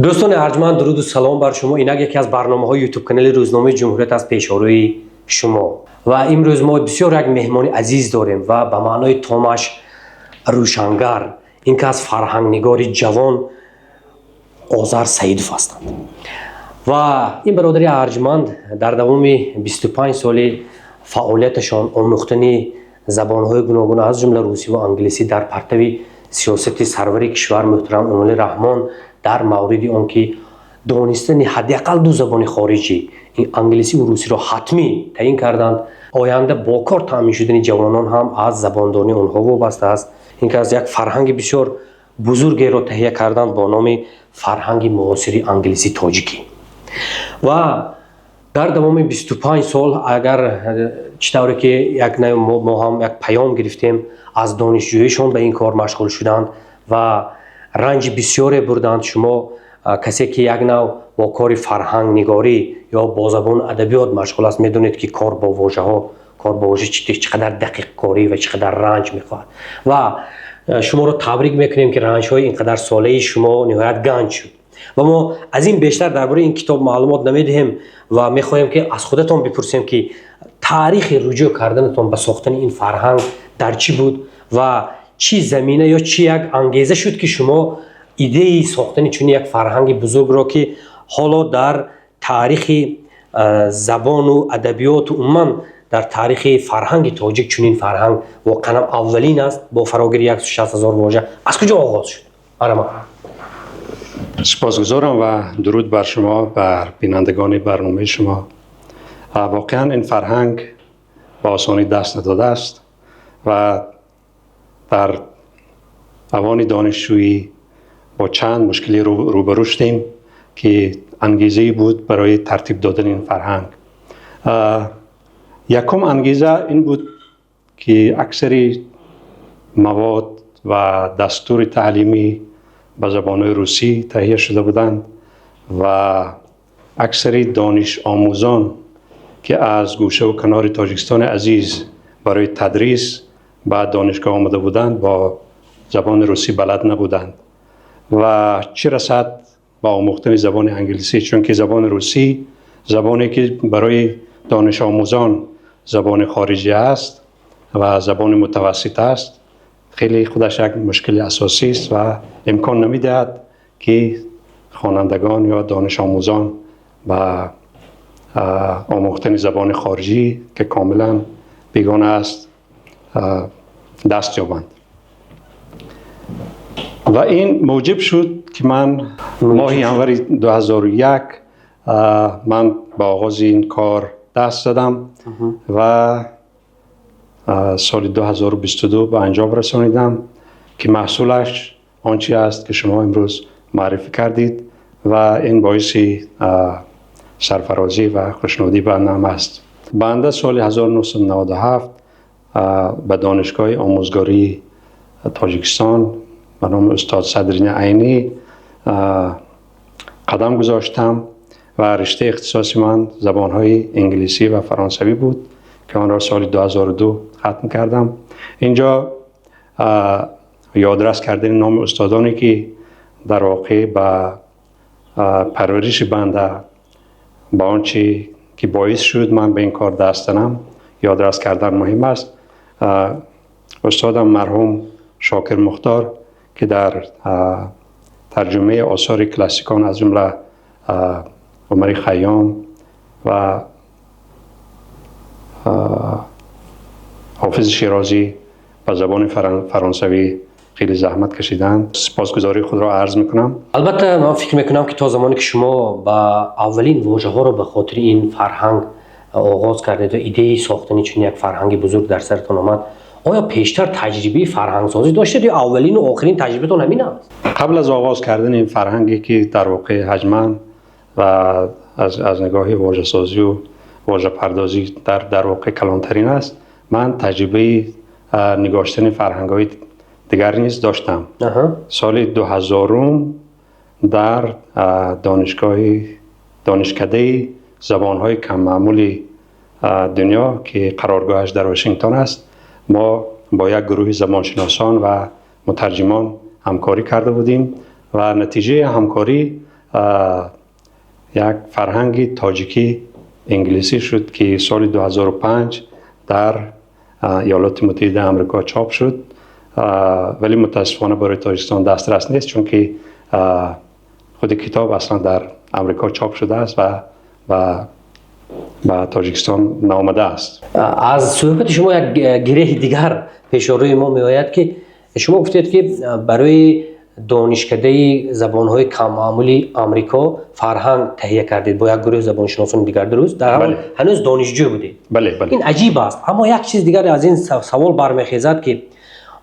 دوستان ارجمند، درود و سلام بر شما. اینک یکی از برنامه‌های یوتیوب کانال روزنامه جمهوریت از پیش‌روی شما و امروز ما بسیار یک مهمان عزیز داریم و به معنای تامش روشنگر، این که از فرهنگنگار جوان آذر سعیدوف هستند و این برادری ارجمند در دوام 25 سال فعالیتشان آموختن زبان‌های گوناگون از جمله روسی و انگلیسی در پرتو سیاست سرور کشور محترم امالی رحمان در مورد آنکه دانستن حداقل دو زبان خارجی، این انگلیسی و روسی را حتمی تعیین کردند. آینده با کار تامین شدن جوانان هم از زباندانی آنها وابسته است. این که از یک فرهنگ بسیار بزرگی را تهیه کردند با نام فرهنگ معاصر انگلیسی تاجیکی و در دوام 25 سال اگر چطوری که یک ما هم یک پیام گرفتیم از دانشجویشان به این کار مشغول شدند و رنج بسیاری بردند. شما کسی که یک نوع با کار فرهنگ نگاری یا با زبان ادبیات مشغول است میدونید که کار با واژه ها، کار با واژه چقدر دقیق کاری و چقدر رنج میخواهد و شما رو تبریک میکنیم که رنج های اینقدر ساله شما نهایت گنج شد و ما از این بیشتر درباره این کتاب معلومات نمیدهیم و میخواهیم که از خودتان بپرسیم که تاریخ رجوع کردنتان به ساختن این فرهنگ در چی بود و چی زمینه یا چی یک انگیزه شد که شما ایده ساختن چون یک فرهنگ بزرگ را که حالا در تاریخ زبان و ادبیات و عموما در تاریخ فرهنگ تاجیک چنین فرهنگ واقعا اولین است با فراگیری 160,000 واژه از کجا آغاز شد؟ سپاسگزارم و درود بر شما، بر بینندگان برنامه شما. واقعا این فرهنگ با آسانی دست نداده است و در اوان دانشجویی با چند مشکلی روبرو شدیم که انگیزه بود برای ترتیب دادن این فرهنگ. یکم انگیزه این بود که اکثری مواد و دستور تعلیمی به زبان روسی تهیه شده بودند و اکثری دانش آموزان که از گوشه و کنار تاجیکستان عزیز برای تدریس به دانشگاه آمده بودند با زبان روسی بلد نبودند و چه رسد با آموختن زبان انگلیسی، چون که زبان روسی زبانی که برای دانش آموزان زبان خارجی است و زبان متوسط است، خیلی خودش یک مشکل اساسی است و امکان نمیدهد که خوانندگان یا دانش آموزان با آموختن زبان خارجی که کاملا بیگانه است دست یابند. و این موجب شد که من ماه ینوری 2001 من با آغاز این کار دست زدم و سال 2022 به انجام رسانیدم که محصولش آنچه است که شما امروز معرفی کردید و این باعث سرفرازی و خوشنودی بندم است. بنده سال 1997 به دانشگاه آموزگاری تاجیکستان به نام استاد صدرین عینی قدم گذاشتم و رشته اختصاصی من زبانهای انگلیسی و فرانسوی بود که آن را سال 2002 ختم کردم. اینجا یادرس کردن نام استادانی که در واقع به پرورش بنده با آنچه که باعث شد من به این کار دست زنم یادرس کردن مهم است. استادم مرحوم شاکر مختار که در ترجمه آثار کلاسیکان از جمله عمر خیام و حافظ شیرازی به زبان فرانسوی خیلی زحمت کشیدند. سپاسگزاری خود را عرض میکنم. البته من فکر میکنم که تا زمانی که شما با اولین واژه ها رو به خاطر این فرهنگ آغاز کردید و ایده ساختن چون یک فرهنگ بزرگ در سرتان آمد، آیا پیشتر تجربه فرهنگ سازی داشتید یا اولین و آخرین تجربهتون همین است؟ قبل از آغاز کردن این فرهنگی که در واقع حجماً و از نگاه واژه سازی و واژه پردازی در واقع کلانترین است، من تجربه نگاشتن فرهنگ‌های دیگر نیز داشتم. سال 2000 در دانشکده زبان‌های کم معمول دنیا که قرارگاهش در واشنگتن است، ما با یک گروه زبانشناسان و مترجمان همکاری کرده بودیم و نتیجه همکاری یک فرهنگ تاجیکی انگلیسی شد که سال 2005 در ایالات متحده آمریکا چاپ شد، ولی متاسفانه برای تاجیکستان دسترس نیست چون که خود کتاب اصلا در آمریکا چاپ شده است و به تاجیکستان نامده است. از صحبت شما یک گره دیگر پیش روی ما می آید که شما گفتید که برای دانشکده زبان‌های کم معمولی آمریکا فرهنگ تهیه کردید با یک گروه زبانشناسان دیگر، درست؟ در حال هنوز دانشجو بودید. بله. این عجیب است، اما یک چیز دیگر از این سوال برمیخیزد که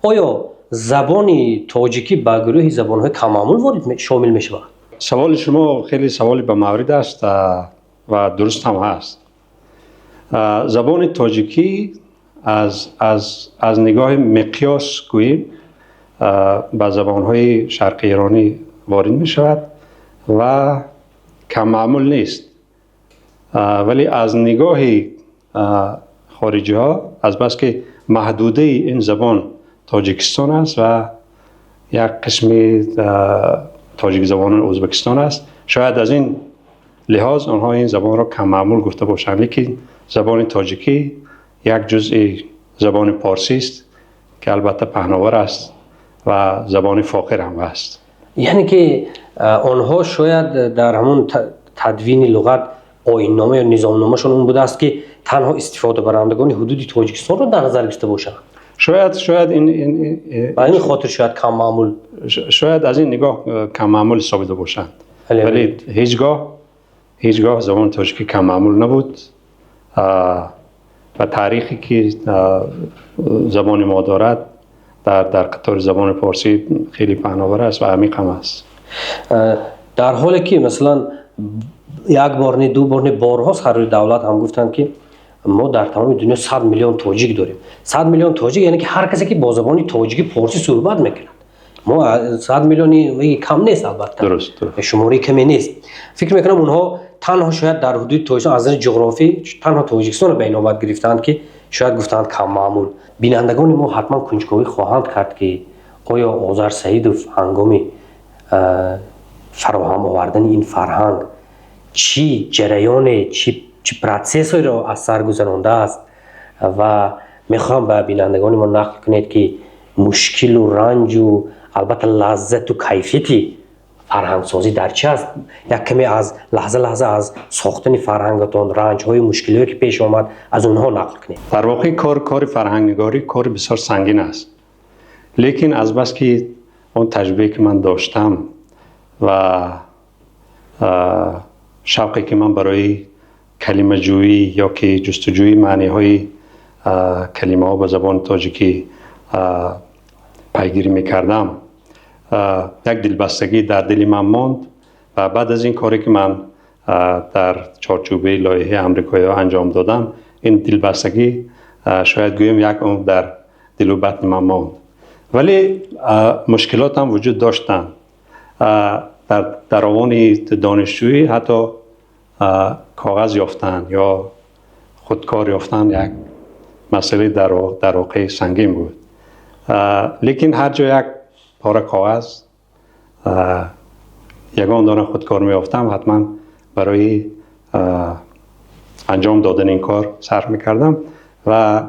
آیا زبان تاجیکی به گروه زبان‌های کم معمول شامل می شود؟ سوال شما خیلی سوالی به مورد است و درست هم هست. زبان تاجیکی از نگاه مقیاس گوییم به زبان‌های شرق ایرانی وارد می شود و کم معمول نیست، ولی از نگاه خارجی ها از بس که محدوده این زبان تاجیکستان است و یک قسم تاجیک زبان ازبکستان است، شاید از این لحاظ آنها این زبان را کم معمول گفته باشند، لیکن زبان تاجیکی یک جزء زبان پارسی است که البته پهناور است و زبان فاخر هم است. یعنی که آنها شاید در همون تدوین لغت آیین‌نامه یا نظامنامه‌شون اون بوده است که تنها استفاده برندگان حدود تاجیکستان رو در نظر گرفته باشند. شاید این خاطر شاید کم معمول، شاید از این نگاه کم معمول ثابت باشند، ولی هیچگاه زبان تاجیکی کم معمول نبود و تاریخی که زبان ما دارد در قطار زبان پارسی خیلی پهناور است و عمیق هم است. در حالی که مثلا یک بار نه دو بار نه بارها سرور دولت هم گفتند که ما در تمام دنیا 100 میلیون تاجیک داریم. 100 میلیون تاجیک یعنی که هر کسی که با زبان تاجیکی پارسی صحبت میکنه. ما 100 میلیونی کم نیست، البته درست. شماری کمی نیست. فکر میکنم اونها تنها شاید در حدود تاجیکستان از نظر جغرافی تنها تاجیکستان رو به نوبت گرفتند که شاید گفتند کم معمول. بینندگان ما حتما کنجکاوی خواهند کرد که آیا آذر سعیدوف هنگام فراهم آوردن این فرهنگ چی جریان چی پروسسی را از سر گذرانده است و میخوام به بینندگان ما نقل کنید که مشکل و رنج و البته لذت و کیفیتی فرهنگ سازی در چی است. یک کمی از لحظه از ساختن فرهنگتان، رنج های مشکلی که پیش آمد از اونها نقل کنید. در واقع کار فرهنگنگاری کار بسیار سنگین است، لیکن از بس که اون تجربه که من داشتم و شوقی که من برای کلمه جویی یا که جستجوی معنی های کلمه ها به زبان تاجیکی پیگیری میکردم، یک دلبستگی در دل من ماند و بعد از این کاری که من در چارچوبه لایحه آمریکایی ها انجام دادم، این دلبستگی شاید گویم یک عمر در دل و بطن من ماند، ولی مشکلات هم وجود داشتند. در آن دانشجویی حتی کاغذ یافتن یا خودکار یافتن یک مسئله در واقع سنگین بود، لیکن هر جا یک پاره کاغذ یگان دانه خودکار می یافتم حتما برای انجام دادن این کار صرف می کردم. و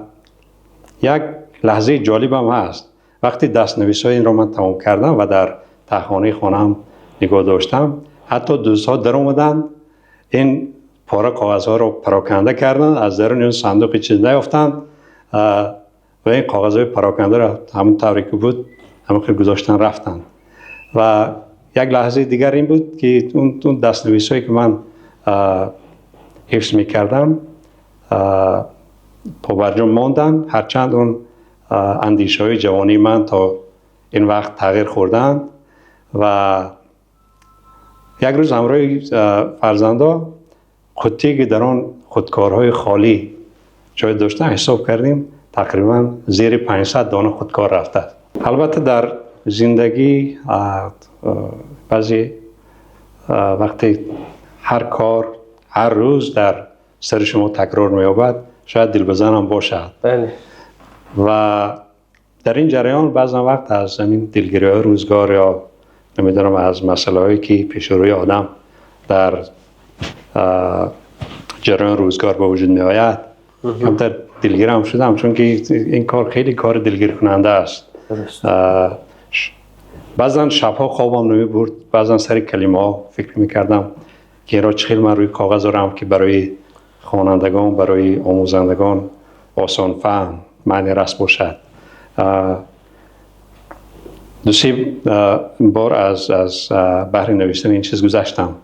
یک لحظه جالب هم هست، وقتی دستنویسی این را من تمام کردم و در تهخانه خانم نگاه داشتم، حتی دوستها در اومدن این پاره کاغذها رو پراکنده کردن، از درون اون صندوق چیز نیافتند و این کاغذهای پراکنده را همون طوری که بود همون گذاشتن رفتند. و یک لحظه دیگر این بود که اون دستنویسایی که من حفظ میکردم پابرجام ماندن، هرچند اون اندیشه های جوانی من تا این وقت تغییر خوردن. و یک روز همراه فرزندا خطی که در آن خودکارهای خالی جای داشتن حساب کردیم، تقریبا زیر 500 دانه خودکار رفته. البته در زندگی بعضی وقتی هر کار هر روز در سر شما تکرار می‌یابد، شاید دلبزن هم باشد. بله. و در این جریان بعضا وقت از زمین دلگیری روزگار یا نمیدونم از مسئله هایی که پیش روی آدم در جریان روزگار به وجود می آید کمتر دلگیر هم شدم، چون که این کار خیلی کار دلگیر کننده است. بعضا شبها خوابم نمی برد، بعضا سر کلمه ها فکر می کردم که این را چخیل من روی کاغذ دارم که برای خوانندگان، برای آموزندگان آسان فهم معنی رس باشد. دو سه بار از بحر نوشتن این چیز گذشتم،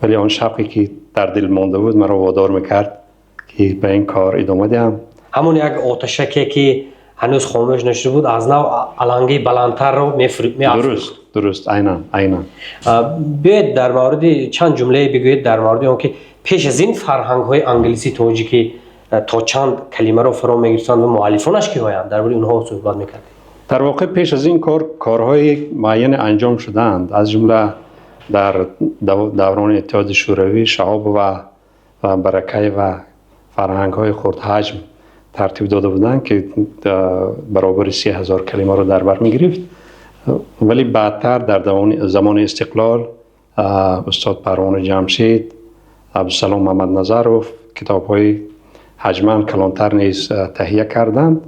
ولی آن شوقی که در دل مانده بود مرا وادار میکرد که به این کار ادامه دهم. همون یک آتشکی که هنوز خاموش نشده بود از نو علنگی بلندتر رو درست درست عیناً. بیاید در مورد چند جمله بگویید در مورد اون که پیش از این فرهنگ های انگلیسی تاجیکی تا چند کلمه رو فرا میگیرند و مؤلفانش که هایند در مورد اونها صحبت میکردید. در واقع پیش از این کارهای معین انجام شدند، از جمله در دوران اتحاد شوروی شهاب و برکه و فرهنگ های خرد حجم ترتیب داده بودند که برابر 30,000 کلمه رو در بر میگرفت. ولی بعدتر در زمان استقلال استاد پروانه جمشید، عبدالسلام محمد نظرов کتاب های حجما کلانتر نیز تهیه کردند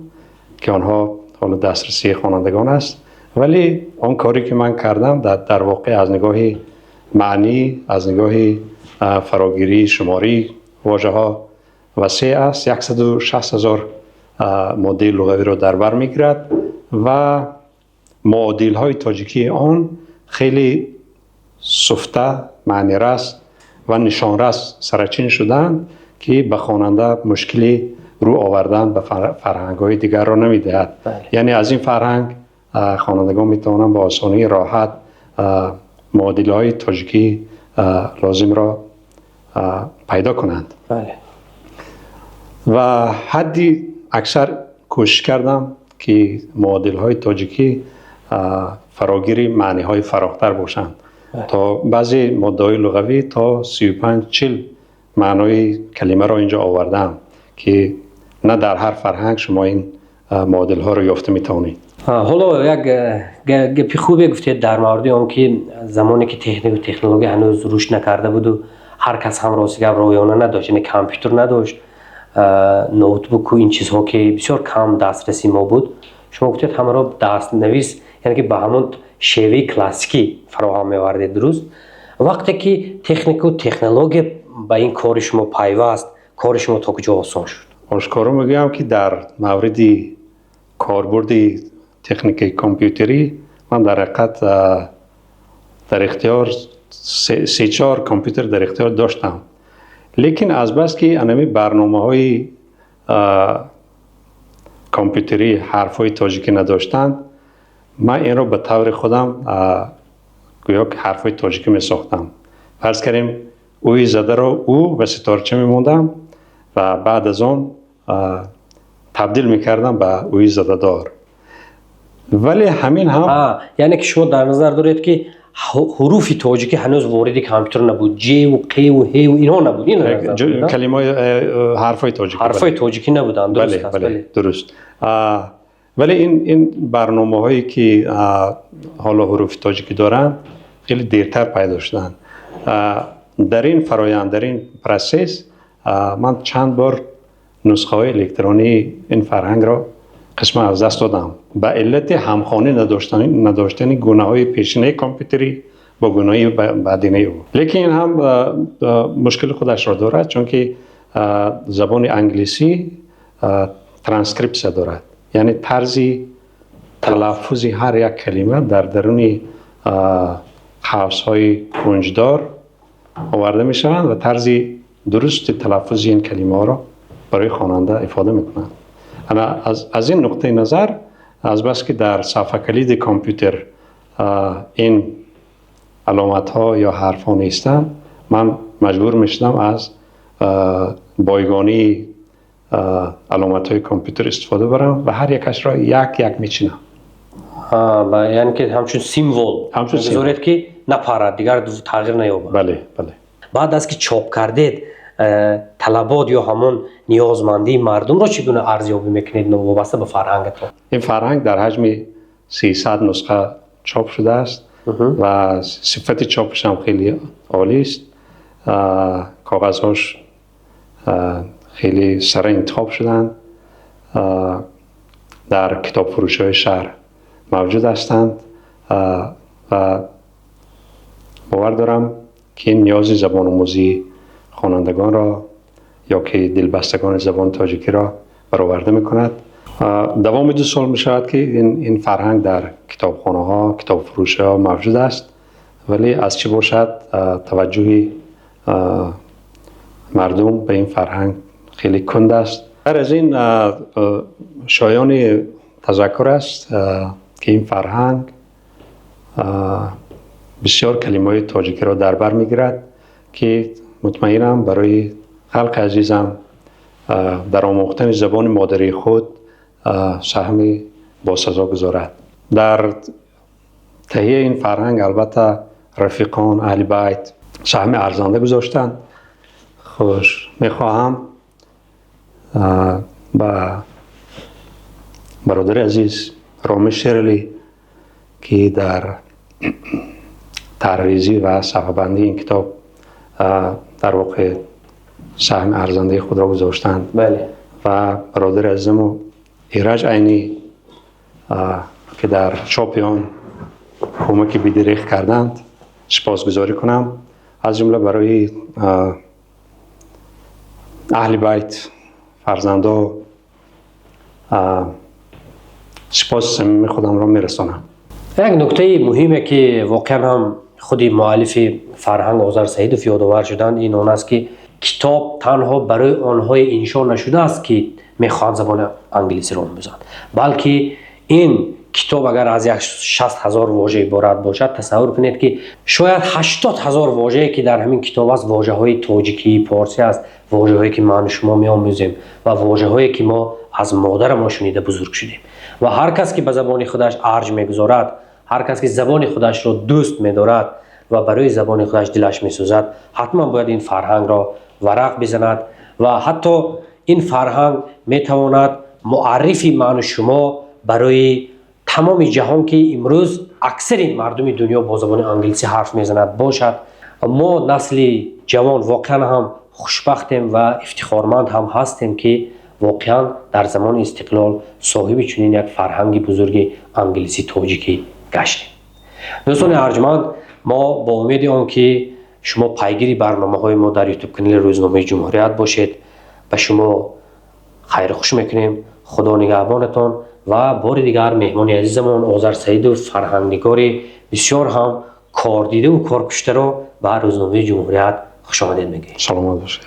که آنها حالا دسترسی خوانندگان است. ولی آن کاری که من کردم در واقع از نگاه معنی، از نگاه فراگیری شماری واژه ها وسیع است. 160,000 ماده لغوی را در بر میگیرد و معادل های تاجیکی آن خیلی سفته، معنی رس و نشان رس سرچین شدند که به خواننده مشکلی رو آوردن به فرهنگ های دیگر را نمی دهد. یعنی از این فرهنگ خوانندگان می توانند با آسانی راحت معادل های تاجیکی لازم را پیدا کنند. و حدی اکثر کوشش کردم که معادل های تاجیکی فراگیری معنی های فراختر باشند. تا بعضی ماده های لغوی تا 35-40 معنای کلمه را اینجا آوردم که نه در هر فرهنگ شما این معادل ها را یافته میتونید. حالا یک گپی خوبی گفتید در مورد اون که زمانی که تکنیک و تکنولوژی هنوز رشد نکرده بود و هر کس هم راستی رویانه نداشت، یعنی کامپیوتر نداشت، نوتبوک و این چیزها که بسیار کم دسترسی ما بود، شما گفتید همه را دست نویس، یعنی که به همون شیوه کلاسیکی فراهم می‌آوردید. درست وقتی که تکنیک و تکنولوژی با این کار شما پیوست، کار شما تا کجا آسان شد؟ آشکارا میگم که در مورد کاربرد تکنیک کامپیوتری من در حقیقت در اختیار 3-4 کامپیوتر در اختیار داشتم، لیکن از بس که انمی برنامه‌های کامپیوتری حرف‌های تاجیکی نداشتند، من این رو به طور خودم گویا که حرف‌های تاجیکی می‌ساختم. فرض کنیم اوی زده رو او و ستارچه می‌موندم و بعد از آن تبدیل می‌کردم به اوی زده دار. ولی همین هم یعنی که شما در نظر دارید که حروف تاجیکی هنوز وارد کامپیوتر نبود، جی و قی و هی و اینها نبود، این کلمات حرف‌های تاجیکی تاجیکی نبودند. درست است. بله درست. ولی این برنامه‌هایی که حالا حروف تاجیکی دارن خیلی دیرتر پیدا شدن. در این فرایند، در این پروسس من چند بار نسخه‌های الکترونی این فرهنگ را قسم از دست دادم به علت همخوانی نداشتن گونه‌های پیشینه کامپیوتری با گونه‌های بعدینه او. لیکن هم مشکل خودش را دارد، چون که زبان انگلیسی ترانسکریپشن دارد، یعنی طرزی تلفظی هر یک کلمه در درون حوزه‌های کنجدار آورده می‌شوند و طرزی درست تلفظ این کلمه را برای خواننده افاده می‌کنند. انا از این نقطه نظر، از بس که در صفحه کلید کامپیوتر این علامت ها یا حرف ها نیستن، من مجبور میشدم از بایگانی علامت های کامپیوتر استفاده برم و هر یکش را یک میچینم. یعنی که همچون سیمبل بذارید که نپرد، دیگر تغییر نیابد. بله. بعد از که چاپ کردید طلبات یا همون نیازمندی مردم را چگونه ارزیابی میکنید وابسته به فرهنگتون؟ این فرهنگ در حجم 300 نسخه چاپ شده است و صفت چاپش هم خیلی عالی است. کاغذهاش خیلی سره انتخاب شدند. در کتاب فروش های شهر موجود هستند و باور دارم که این نیاز زبان آموزی خوانندگان را یا که دلبستگان زبان تاجیکی را برآورده می‌کند. دوام 2 سال می‌شود که این فرهنگ در کتابخانه ها، کتاب فروش ها موجود است، ولی از چه باشد توجه مردم به این فرهنگ خیلی کند است. هر از این شایان تذکر است که این فرهنگ بسیار کلمات تاجیکی را در بر میگیرد که مطمئنم برای خلق عزیزم در آموختن زبان مادری خود سهمی باسزا گذارد. در تهیه این فرهنگ البته رفیقان اهل بیت سهم ارزنده گذاشتند. خوش میخواهم با برادر عزیز رامش شیرلی که در طرح‌ریزی و صفحه‌بندی این کتاب در واقع سهم ارزنده خود را گذاشتند. بله. و برادر عزیزم ایرج عینی که در چاپ آن کمک بی‌دریغ کردند سپاسگزاری کنم. از جمله برای اهل بیت فرزندا سپاس صمیمی خودم را میرسانم. یک نکته مهمه که واقعا هم خودی مؤلف فرهنگ آذر سعیدوف یادآور شدند این آن است که کتاب تنها برای آنهای انشا نشده است که میخوان زبان انگلیسی را آموزند، بلکه این کتاب اگر از یک 60,000 واژه عبارت باشد، تصور کنید که شاید 80,000 واژه که در همین کتاب است واژه های تاجیکی، پارسی است، واژه هایی که من شما میآموزیم و واژه هایی که ما از مادر ما شنیده بزرگ شدیم. و هر کس که به زبان خودش ارج میگذارد، هر کس که زبان خودش را دوست می‌دارد و برای زبان خودش دلش می‌سوزد، حتما باید این فرهنگ را ورق بزند و حتی این فرهنگ میتواند معرفی من و شما برای تمام جهان که امروز اکثر مردم دنیا با زبان انگلیسی حرف میزند باشد. ما نسل جوان واقعا هم خوشبختیم و افتخارمند هم هستیم که واقعا در زمان استقلال صاحب چنین یک فرهنگ بزرگ انگلیسی تاجیکی گشتیم. دوستان ارجمند، ما با امید آن که شما پیگیری برنامه‌های ما در یوتیوب کانال روزنامه جمهوریت باشید به شما خیر خوش میکنیم. خدا نگهبانتان و بار دیگر مهمان عزیزمان آذر سعیدوف فرهنگنگار بسیار هم کار دیده و کار کشته را به روزنامه جمهوریت خوش آمدید میگیم. سلامت باشید.